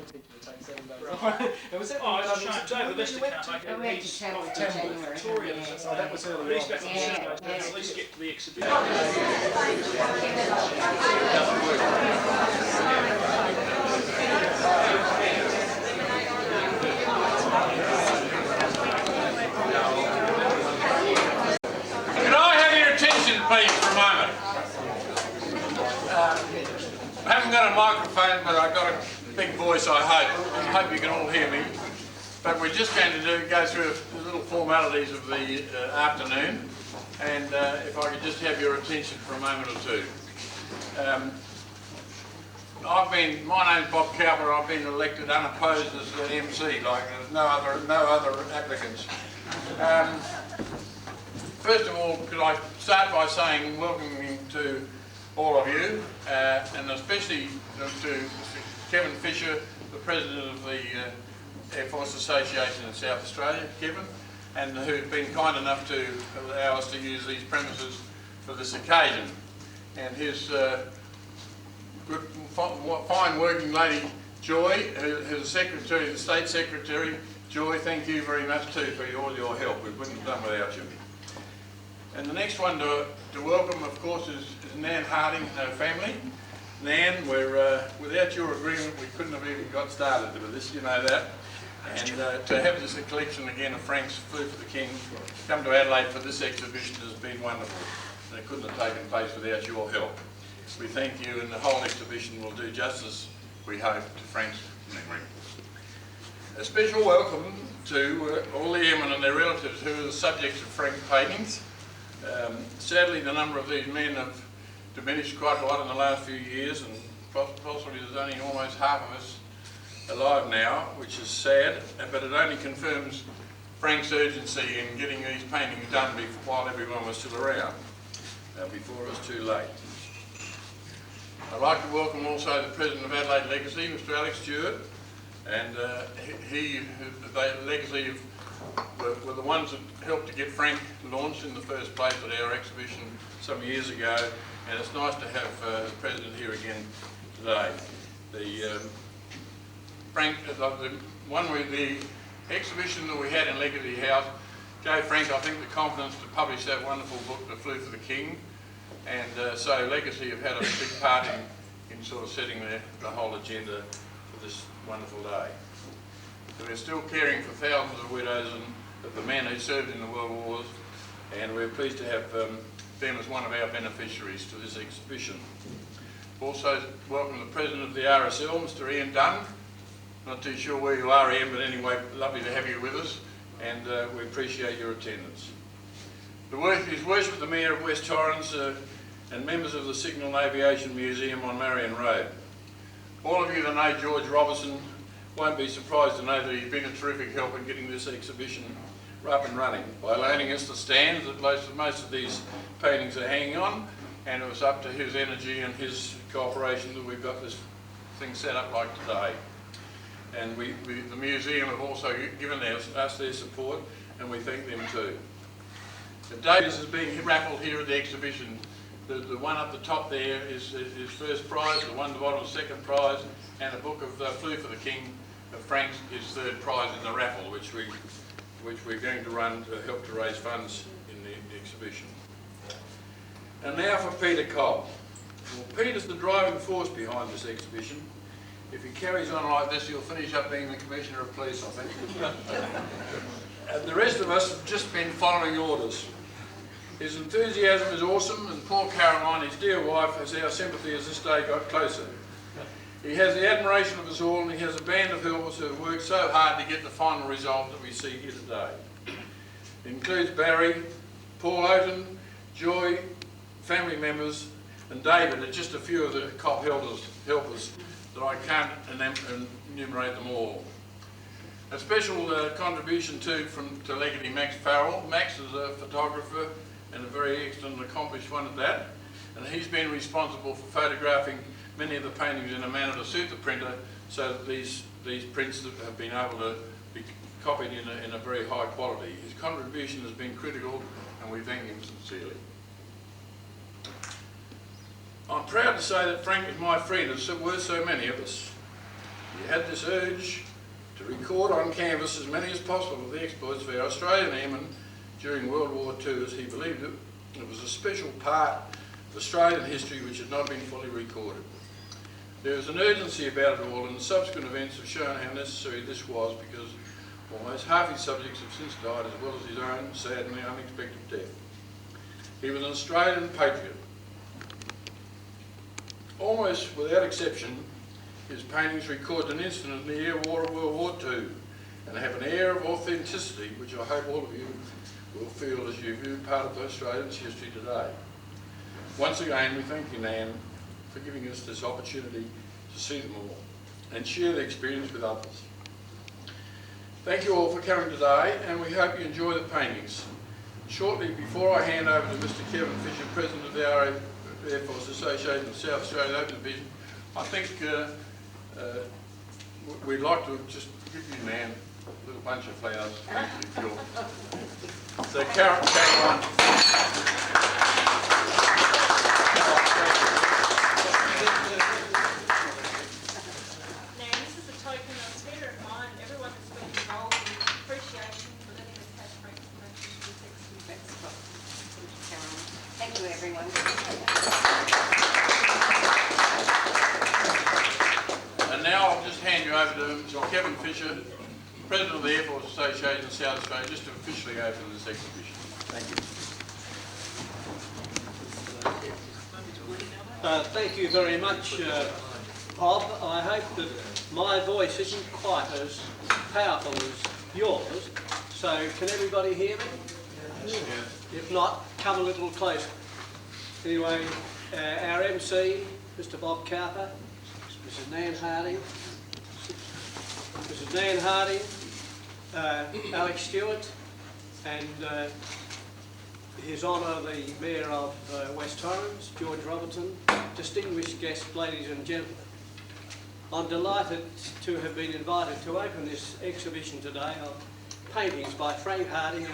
think it would take 7 days. It was it? Oh, it's a shame. David Lister can't make it. We went to Tamworth in January. Victoria. Oh, that was early on. At least back on 7 days, at least get to the exhibition. Can I have your attention, please, for a moment? I haven't got a microphone, but I've got a big voice, I hope. I hope you can all hear me. But we're just going to go through the little formalities of the afternoon, and if I could just have your attention for a moment or two. My name's Bob COWPER. I've been elected unopposed as the MC, like no other applicants. First of all, could I start by saying welcoming to all of you, and especially to Kevin Fisher, the President of the Air Force Association in South Australia, Kevin, and who's been kind enough to allow us to use these premises for this occasion. And his good, fine working lady, Joy, who's the Secretary, the State Secretary. Joy, thank you very much too for all your help. We wouldn't have done without you. And the next one to welcome, of course, is Nan Harding and her family. Nan, without your agreement, we couldn't have even got started with this, you know that. And to have this collection again of Frank's Flu for the King come to Adelaide for this exhibition has been wonderful. And it couldn't have taken place without your help. We thank you, and the whole exhibition will do justice, we hope, to Frank's memory. A special welcome to all the airmen and their relatives who are the subjects of Frank's paintings. Sadly, the number of these men have diminished quite a lot in the last few years, and possibly there's only almost half of us alive now, which is sad, but it only confirms Frank's urgency in getting these paintings done while everyone was still around, before it was too late. I'd like to welcome also the President of Adelaide Legacy, Mr. Alex Stewart, and the Legacy were the ones that helped to get Frank launched in the first place at our exhibition some years ago, and it's nice to have the President here again today. The exhibition that we had in Legacy House gave Frank, I think, the confidence to publish that wonderful book, The Flu for the King, and so Legacy have had a big part in sort of setting the whole agenda for this wonderful day. So we're still caring for thousands of widows and of the men who served in the World Wars, and we're pleased to have them as one of our beneficiaries to this exhibition. Also welcome the President of the RSL, Mr. Ian Dunn. Not too sure where you are, Ian, but anyway, lovely to have you with us, and we appreciate your attendance. His Worship the Mayor of West Torrens and members of the Signal and Aviation Museum on Marion Road. All of you that know George Robertson won't be surprised to know that he's been a terrific help in getting this exhibition up and running by loaning us the stands that most of these paintings are hanging on, and it was up to his energy and his cooperation that we've got this thing set up like today. And the museum have also given us their support, and we thank them too. The Davis is being raffled here at the exhibition. The one up the top there is first prize, the one at the bottom is second prize, and a book of The Flu for the King of Frank's is third prize in the raffle, which we're going to run to help to raise funds in the exhibition. And now for Peter Cobb. Well, Peter's the driving force behind this exhibition. If he carries on like this, he'll finish up being the Commissioner of Police, I think. And the rest of us have just been following orders. His enthusiasm is awesome, and poor Caroline, his dear wife, has our sympathy as this day got closer. He has the admiration of us all, and he has a band of helpers who have worked so hard to get the final result that we see here today. It includes Barry, Paul Oaten, Joy, family members, and David are just a few of the COP helpers that I can't enumerate them all. A special contribution too to Legacy Max Farrell. Max is a photographer and a very excellent and accomplished one at that, and he's been responsible for photographing many of the paintings in a manner to suit the printer, so that these prints have been able to be copied in a very high quality. His contribution has been critical, and we thank him sincerely. I'm proud to say that Frank was my friend, as were so many of us. He had this urge to record on canvas as many as possible of the exploits of our Australian airmen during World War II, as he believed it was a special part of Australian history which had not been fully recorded. There is an urgency about it all, and the subsequent events have shown how necessary this was, because almost half his subjects have since died, as well as his own sadly unexpected death. He was an Australian patriot. Almost without exception, his paintings record an incident in the air war of World War II and have an air of authenticity which I hope all of you will feel as you view part of Australia's history today. Once again, we thank you, Nan, for giving us this opportunity to see them all and share the experience with others. Thank you all for coming today, and we hope you enjoy the paintings. Shortly before I hand over to Mr. Kevin Fisher, President of the RAAF Air Force Association of South Australian Open Division, I think we'd like to just give you, Nan, a little bunch of flowers. Thank you for your... So, Caroline. Now, this is a token of spirit of mine. Everyone has been involved in appreciation for letting us have Frank information to this exhibition. Thank you, everyone. And now I'll just hand you over to Mr. Kevin Fisher, President of the Air Force Association of South Australia, just to officially open this exhibition. Thank you. Thank you very much, Bob. I hope that my voice isn't quite as powerful as yours. So can everybody hear me? Yes. If not, come a little closer. Anyway, our MC, Mr. Bob COWPER, Mrs. Nan Harding, Alex Stewart, and His Honour the Mayor of West Torrens, George Robertson, distinguished guests, ladies and gentlemen. I'm delighted to have been invited to open this exhibition today of paintings by Frank Harding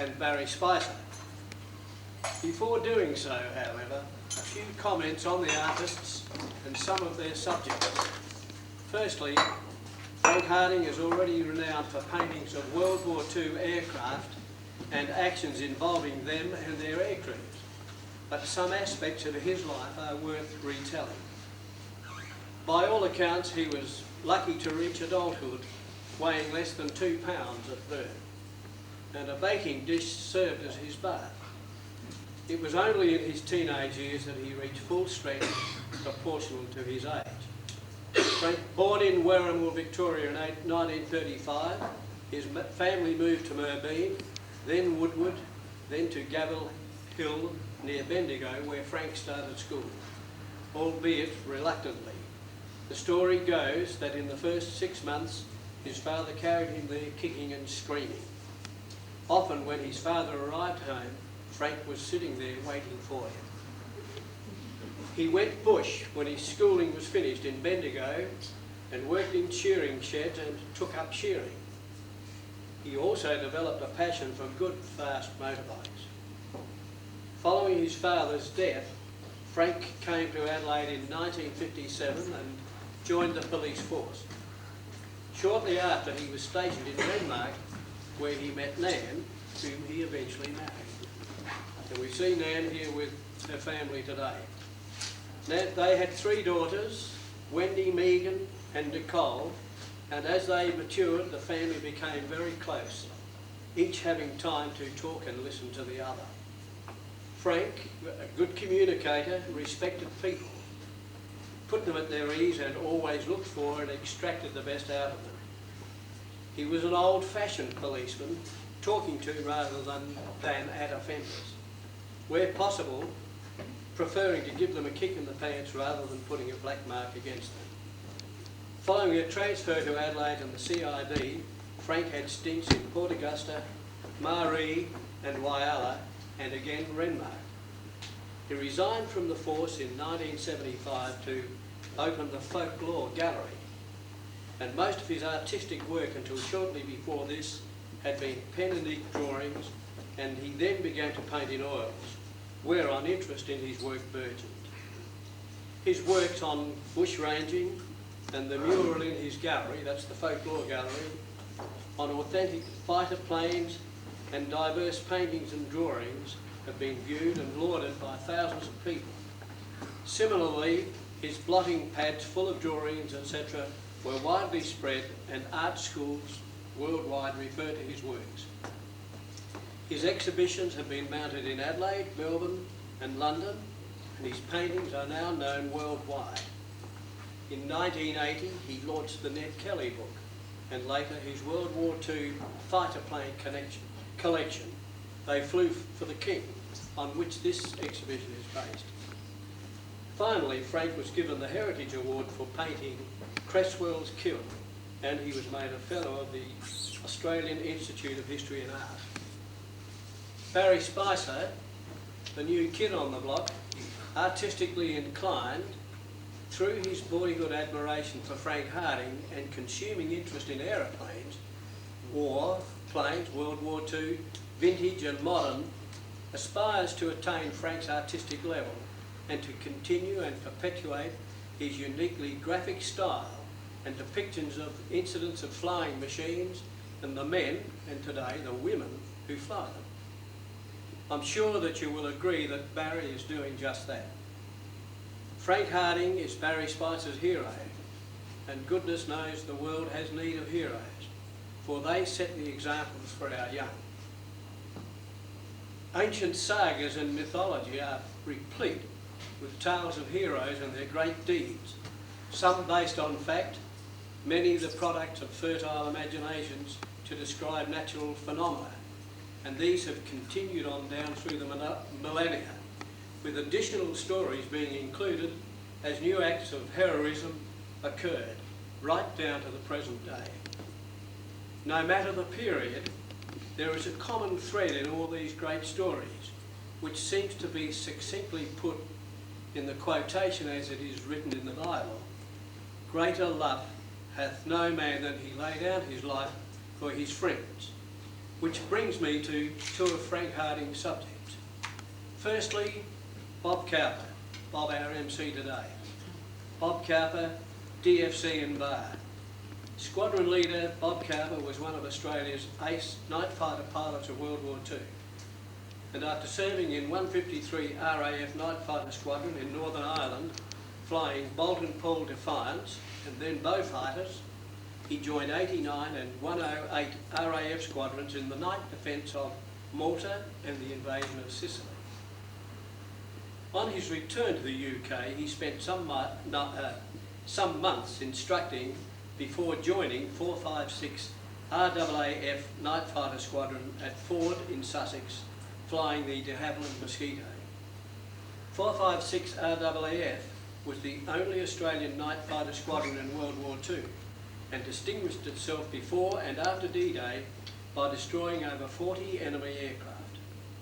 and Barry SPICER. Before doing so, however, a few comments on the artists and some of their subjects. Firstly, Frank Harding is already renowned for paintings of World War II aircraft and actions involving them and their aircrews, but some aspects of his life are worth retelling. By all accounts, he was lucky to reach adulthood weighing less than 2 pounds at birth, and a baking dish served as his bath. It was only in his teenage years that he reached full strength proportional to his age. Frank, born in Werribee, Victoria in 1935, his family moved to Merbein, then Woodward, then to Gavel Hill near Bendigo, where Frank started school, albeit reluctantly. The story goes that in the first 6 months, his father carried him there kicking and screaming. Often when his father arrived home, Frank was sitting there waiting for him. He went bush when his schooling was finished in Bendigo and worked in shearing sheds and took up shearing. He also developed a passion for good, fast motorbikes. Following his father's death, Frank came to Adelaide in 1957 and joined the police force. Shortly after, he was stationed in Denmark, where he met Nan, whom he eventually married. And we see Nan here with her family today. They had 3 daughters, Wendy, Megan and Nicole, and as they matured, the family became very close, each having time to talk and listen to the other. Frank, a good communicator, respected people, put them at their ease and always looked for and extracted the best out of them. He was an old-fashioned policeman, talking to rather than at offenders. Where possible, preferring to give them a kick in the pants rather than putting a black mark against them. Following a transfer to Adelaide and the CID, Frank had stints in Port Augusta, Maree and Whyalla, and again Renmark. He resigned from the force in 1975 to open the Folklore Gallery, and most of his artistic work until shortly before this had been pen and ink drawings, and he then began to paint in oils, whereon interest in his work burgeoned. His works on bush ranging, and the mural in his gallery, that's the folklore gallery, on authentic fighter planes and diverse paintings and drawings have been viewed and lauded by thousands of people. Similarly, his blotting pads full of drawings, etc., were widely spread, and art schools worldwide refer to his works. His exhibitions have been mounted in Adelaide, Melbourne and London, and his paintings are now known worldwide. In 1980, he launched the Ned Kelly book, and later his World War II fighter plane collection, They Flew for the King, on which this exhibition is based. Finally, Frank was given the Heritage Award for painting Cresswell's Kiln, and he was made a Fellow of the Australian Institute of History and Art. Barry Spicer, the new kid on the block, artistically inclined, through his boyhood admiration for Frank Harding and consuming interest in aeroplanes, war, planes, World War II, vintage and modern, aspires to attain Frank's artistic level and to continue and perpetuate his uniquely graphic style and depictions of incidents of flying machines and the men, and today the women, who fly them. I'm sure that you will agree that Barry is doing just that. Frank Harding is Barry Spicer's hero, and goodness knows the world has need of heroes, for they set the examples for our young. Ancient sagas and mythology are replete with tales of heroes and their great deeds, some based on fact, many the products of fertile imaginations to describe natural phenomena, and these have continued on down through the millennia, with additional stories being included as new acts of heroism occurred, right down to the present day. No matter the period, there is a common thread in all these great stories, which seems to be succinctly put in the quotation as it is written in the Bible: "Greater love hath no man than he lay down his life for his friends," which brings me to two of Frank Harding's subjects. Firstly, Bob COWPER, Bob our MC today. Bob COWPER, DFC and Bar. Squadron leader Bob COWPER was one of Australia's ace night fighter pilots of World War II. And after serving in 153 RAAF Night Fighter Squadron in Northern Ireland, flying Bolt and Paul Defiance and then Beaufighters, he joined 89 and 108 RAF squadrons in the night defence of Malta and the invasion of Sicily. On his return to the UK, he spent some months instructing before joining 456 RAAF Night Fighter Squadron at Ford in Sussex, flying the de Havilland Mosquito. 456 RAAF was the only Australian night fighter squadron in World War II, and distinguished itself before and after D-Day by destroying over 40 enemy aircraft,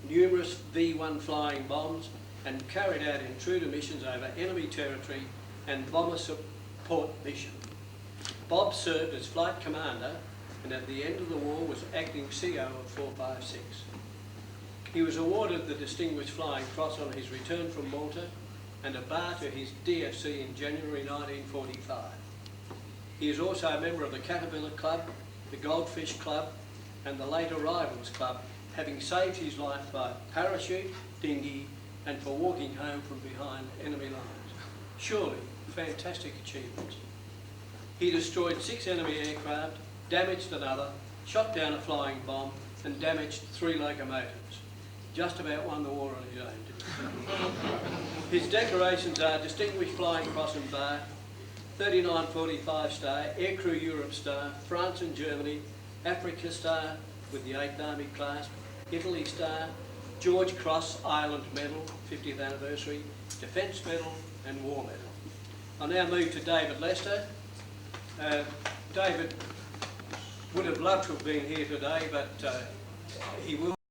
numerous V-1 flying bombs, and carried out intruder missions over enemy territory and bomber support mission. Bob served as flight commander, and at the end of the war was acting CO of 456. He was awarded the Distinguished Flying Cross on his return from Malta and a bar to his DFC in January 1945. He is also a member of the Caterpillar Club, the Goldfish Club and the Late Arrivals Club, having saved his life by parachute, dinghy and for walking home from behind enemy lines. Surely fantastic achievements. He destroyed 6 enemy aircraft, damaged another, shot down a flying bomb and damaged 3 locomotives. Just about won the war on his own, didn't he? His decorations are Distinguished Flying Cross and Bar, 3945 Star, Aircrew Europe Star, France and Germany, Africa Star with the 8th Army clasp, Italy Star, George Cross Ireland Medal, 50th anniversary, Defence Medal and War Medal. I'll now move to David Lester. David would have loved to have been here today, but he will